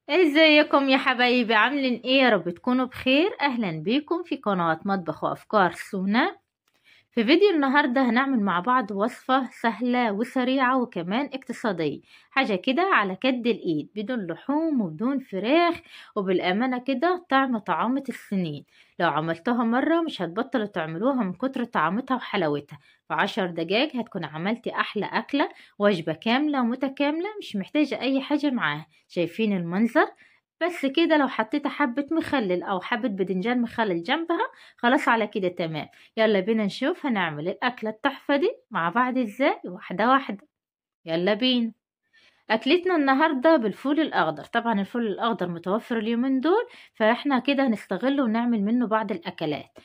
ازيكم يا حبايبي؟ عاملين ايه؟ يا رب تكونوا بخير. اهلا بيكم في قناة مطبخ وافكار سونا. في فيديو النهاردة هنعمل مع بعض وصفة سهلة وسريعة وكمان اقتصادية، حاجة كده على كد الايد، بدون لحوم وبدون فراخ، وبالأمانة كده طعمة السنين. لو عملتها مرة مش هتبطلوا تعملوها من كتر طعمتها وحلاوتها. في 10 دقايق هتكون عملتي أحلى أكلة، وجبة كاملة ومتكاملة، مش محتاجة أي حاجة معاها. شايفين المنظر؟ بس كده لو حطيت حبة مخلل أو حبة بدنجان مخلل جنبها، خلاص على كده تمام. يلا بينا نشوف هنعمل الأكلة التحفة دي مع بعض ازاي، واحدة واحدة. يلا بينا. أكلتنا النهاردة بالفول الأخضر. طبعا الفول الأخضر متوفر اليومين دول، فاحنا كده هنستغله ونعمل منه بعض الأكلات.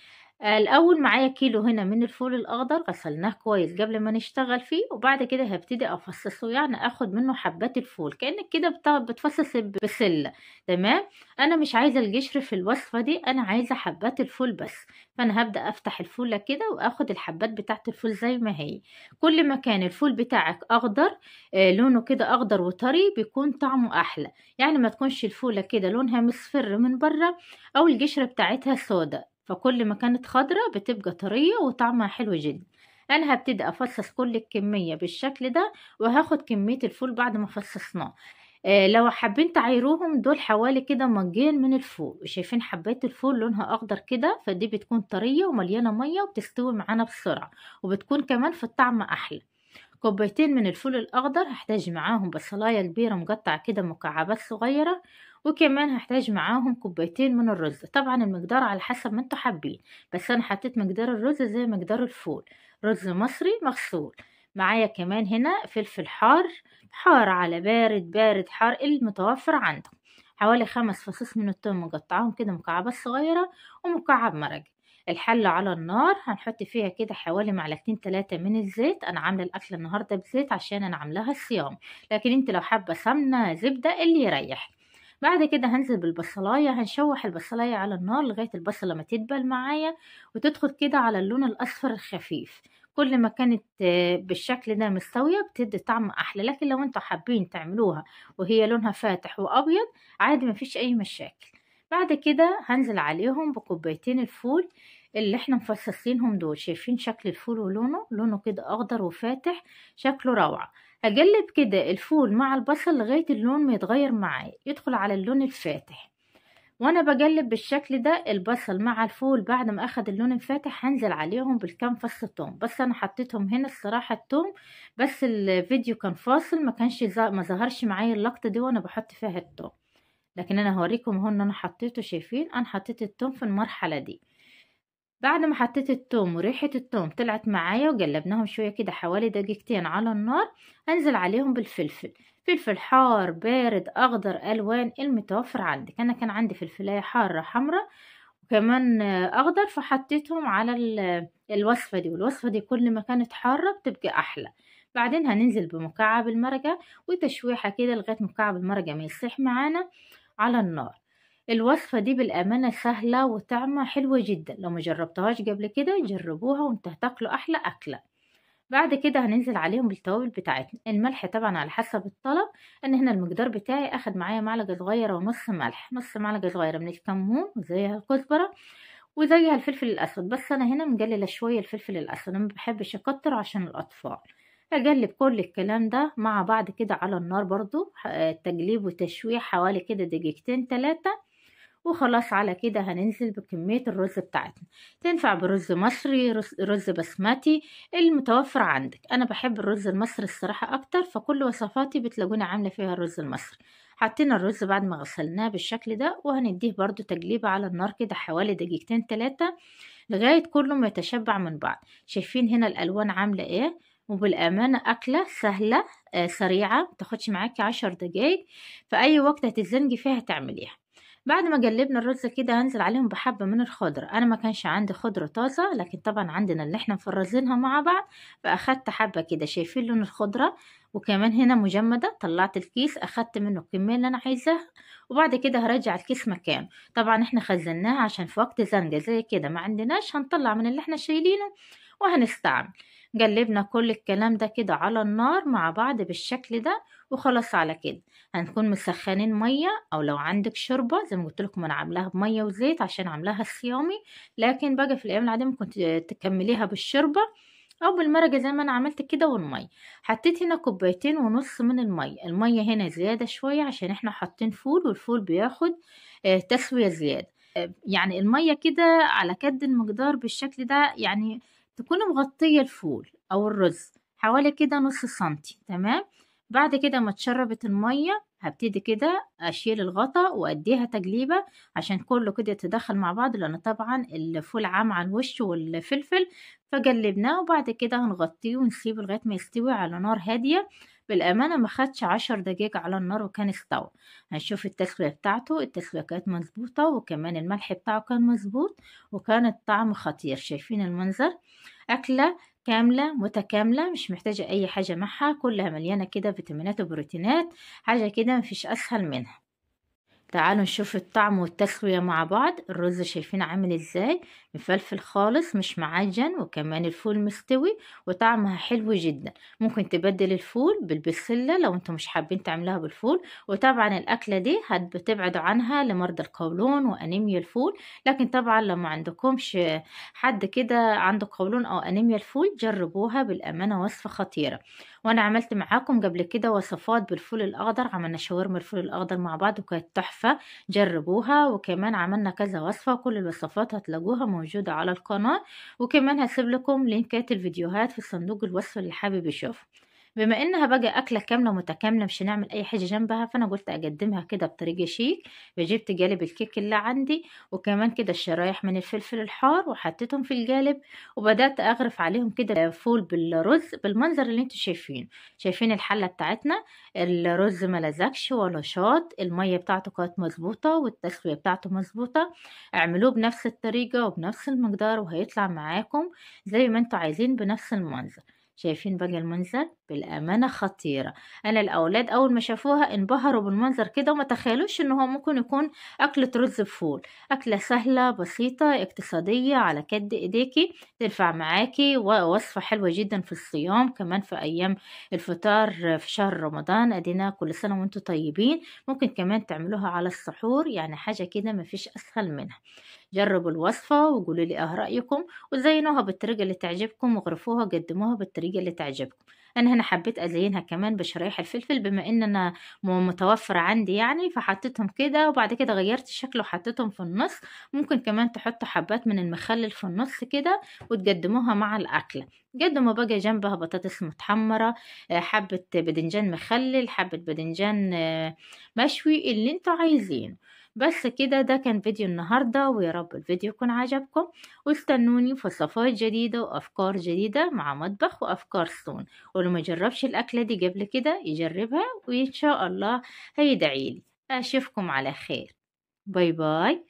الأول معايا كيلو هنا من الفول الأخضر، غسلناه كويس قبل ما نشتغل فيه، وبعد كده هبتدي أفصصه، يعني أخد منه حبات الفول كأنك كده بتفصص بسلة. تمام. أنا مش عايزة القشر في الوصفة دي، أنا عايزة حبات الفول بس. فأنا هبدأ أفتح الفولة كده وأخد الحبات بتاعت الفول زي ما هي. كل ما كان الفول بتاعك أخضر، لونه كده اخضر وطري، بيكون طعمه احلى. يعني ما تكونش الفولة كده لونها مصفر من بره، او القشرة بتاعتها سودة. فكل ما كانت خضرة بتبقى طرية وطعمها حلو جدا. انا هبتدي افصص كل الكمية بالشكل ده، وهاخد كمية الفول بعد ما فصصناه. لو حابين تعيروهم، دول حوالي كده مجين من الفول، وشايفين حبات الفول لونها اخضر كده، فدي بتكون طرية ومليانة مية وبتستوي معانا بسرعة، وبتكون كمان في الطعم احلى. كوبايتين من الفول الأخضر، هحتاج معاهم بصلاية كبيرة مقطعة كده مكعبات صغيرة، وكمان هحتاج معاهم كوبايتين من الرز. طبعا المقدار على حسب ما انتوا حابين، بس أنا حطيت مقدار الرز زي مقدار الفول، رز مصري مغسول. معايا كمان هنا فلفل حار، حار على بارد، بارد حار المتوفر عندك. حوالي 5 فصوص من الثوم مقطعهم كده مكعبات صغيرة، ومكعب مرق. الحلة على النار هنحط فيها كده حوالي معلقتين 3 من الزيت. انا عامله الاكل النهارده بزيت عشان انا عاملاها صيام، لكن انت لو حابه سمنه زبده اللي يريح. بعد كده هنزل بالبصلايه، هنشوح البصلايه على النار لغايه البصله ما تدبل معايا وتدخل كده على اللون الاصفر الخفيف. كل ما كانت بالشكل ده مستويه بتدي طعم احلى، لكن لو انتوا حابين تعملوها وهي لونها فاتح وابيض، عادي مفيش اي مشاكل. بعد كده هنزل عليهم بكوبايتين الفول اللي احنا مفصصينهم دول. شايفين شكل الفول ولونه، لونه كده اخضر وفاتح، شكله روعة. هقلب كده الفول مع البصل لغاية اللون ما يتغير معايا، يدخل على اللون الفاتح. وانا بقلب بالشكل ده البصل مع الفول، بعد ما اخد اللون الفاتح هنزل عليهم بالكام فص توم. بس انا حطيتهم هنا الصراحة التوم، بس الفيديو كان فاصل، ما كانش ما ظهرش معايا اللقطة دي وانا بحط فيها التوم، لكن انا هوريكم هون ان انا حطيته. شايفين انا حطيت التوم في المرحلة دي. بعد ما حطيت التوم وريحة التوم طلعت معايا وقلبناهم شوية كده حوالي دقيقتين على النار، هنزل عليهم بالفلفل. فلفل حار، بارد، اخضر، الوان المتوفر عندك. انا كان عندي فلفلاية حارة حمراء، وكمان اخضر، فحطيتهم على الوصفة دي. والوصفة دي كل ما كانت حارة بتبقى احلى. بعدين هننزل بمكعب المرقة وتشويحة كده لغاية مكعب المرقة ما يسيح معانا على النار. الوصفة دي بالأمانة سهلة وطعمها حلوة جدا، لو ما جربتهاش قبل كده جربوها وانت هتاكلوا أحلى أكلة. بعد كده هننزل عليهم بالتوابل بتاعتنا. الملح طبعا على حسب الطلب. ان هنا المقدار بتاعي اخد معايا معلقة صغيرة ونص ملح، نص معلقة صغيرة من الكمون وزيها الكزبرة وزيها الفلفل الأسود. بس أنا هنا مقللة شوية الفلفل الأسود، أنا مبحبش أكتر عشان الأطفال. أقلب كل الكلام ده مع بعض كده على النار برضو، تقليب وتشويح حوالي كده دقيقتين 3. وخلاص على كده هننزل بكمية الرز بتاعتنا. تنفع برز مصري، رز بسمتي، المتوفر عندك. انا بحب الرز المصري الصراحة اكتر، فكل وصفاتي بتلاقوني عاملة فيها الرز المصري. حطينا الرز بعد ما غسلناه بالشكل ده، وهنديه برضو تقليبة على النار كده حوالي دقيقتين 3 لغاية كله ما يتشبع من بعض. شايفين هنا الالوان عاملة ايه؟ وبالامانة اكلة سهلة، سريعة، متاخدش معاكي 10 دقايق، في اي وقت هتتزنقي فيها تعمليها. بعد ما قلبنا الرز كده هنزل عليهم بحبة من الخضرة. انا ما كانش عندي خضرة طازة، لكن طبعا عندنا اللي احنا مفرزينها مع بعض، فاخدت حبة كده. شايفين لون الخضرة؟ وكمان هنا مجمدة، طلعت الكيس اخدت منه الكمية اللي انا عايزاها، وبعد كده هرجع الكيس مكانه. طبعا احنا خزناها عشان في وقت زنقة زي كده ما عندناش، هنطلع من اللي احنا شايلينه وهنستعمل. قلبنا كل الكلام ده كده على النار مع بعض بالشكل ده، وخلاص على كده. هنكون مسخنين ميه، او لو عندك شوربه زي ما قلت لكم انا عاملاها بميه وزيت عشان عاملاها صيامي، لكن بقى في الايام العاديه ممكن تكمليها بالشوربه او بالمرقه زي ما انا عملت كده. والميه حطيت هنا كوبايتين ونص من الميه هنا زياده شويه عشان احنا حاطين فول، والفول بياخد تسويه زياده. يعني الميه كده على قد المقدار بالشكل ده، يعني تكون مغطيه الفول او الرز حوالي كده نص سنتي. تمام. بعد كده ما اتشربت الميه هبتدي كده اشيل الغطا واديها تقليبه عشان كله كده يتدخل مع بعض، لان طبعا الفول عام على الوش والفلفل. فقلبناه وبعد كده هنغطيه ونسيبه لغايه ما يستوي على نار هاديه. بالامانه ما خدش 10 دقايق على النار وكان استوى. هنشوف التسويه بتاعته، التسويه كانت مظبوطه وكمان الملح بتاعه كان مظبوط وكان الطعم خطير. شايفين المنظر؟ اكله كاملة متكاملة مش محتاجة أي حاجة معها، كلها مليانة كده فيتامينات وبروتينات، حاجة كده مفيش أسهل منها. تعالوا نشوف الطعم والتسوية مع بعض. الرز شايفين عامل ازاي؟ مفلفل خالص مش معجن، وكمان الفول مستوي وطعمها حلو جدا. ممكن تبدل الفول بالبسلة لو انتم مش حابين تعملوها بالفول. وطبعا الأكلة دي هتبتبعدوا عنها لمرضى القولون وأنيميا الفول، لكن طبعا لو ما عندكمش حد كده عنده قولون أو أنيميا الفول جربوها، بالأمانة وصفة خطيرة. وانا عملت معاكم قبل كده وصفات بالفول الاخضر، عملنا شاورما الفول الاخضر مع بعض وكانت تحفة، جربوها. وكمان عملنا كذا وصفة، كل الوصفات هتلاقوها موجودة على القناة، وكمان هسيب لكم لينكات الفيديوهات في صندوق الوصف اللي حابب يشوف. بما انها بقى اكله كامله متكامله مش هنعمل اي حاجه جنبها، فانا قلت اقدمها كده بطريقه شيك. فجبت قالب الكيك اللي عندي وكمان كده الشرايح من الفلفل الحار وحطيتهم في القالب، وبدات اغرف عليهم كده فول بالرز بالمنظر اللي انتوا شايفينه. شايفين الحله بتاعتنا؟ الرز ما لزقش ولا شاط، الميه بتاعته كانت مظبوطه والتسويه بتاعته مظبوطه. اعملوه بنفس الطريقه وبنفس المقدار وهيطلع معاكم زي ما انتوا عايزين بنفس المنظر. شايفين بقى المنظر؟ بالأمانة خطيرة. أنا الأولاد أول ما شافوها انبهروا بالمنظر كده وما تخيلوش إن هو ممكن يكون أكلة رز بفول. أكلة سهلة بسيطة اقتصادية على قد إيديكي، تنفع معاكي، ووصفة حلوة جدا في الصيام كمان في أيام الفطار في شهر رمضان. أدينا كل سنة وانتم طيبين. ممكن كمان تعملوها على السحور، يعني حاجة كده مفيش أسهل منها. جربوا الوصفة وقولوا لي رأيكم، وزينوها بالطريقة اللي تعجبكم وغرفوها وقدموها بالطريقة اللي تعجبكم. انا هنا حبيت ازينها كمان بشرايح الفلفل بما ان انا متوفرة عندي يعني، فحطيتهم كده وبعد كده غيرت الشكل وحطيتهم في النص. ممكن كمان تحطوا حبات من المخلل في النص كده وتقدموها مع الاكلة. قدموا بقى جنبها بطاطس متحمرة، حبة بدنجان مخلل، حبة بدنجان مشوي، اللي انتوا عايزينه. بس كده، ده كان فيديو النهاردة، ويا رب الفيديو يكون عجبكم. واستنوني في وصفات جديدة وأفكار جديدة مع مطبخ وأفكار صون. ولو ما جربش الأكلة دي قبل كده يجربها، وإن شاء الله هيدعيلي. أشوفكم على خير. باي باي.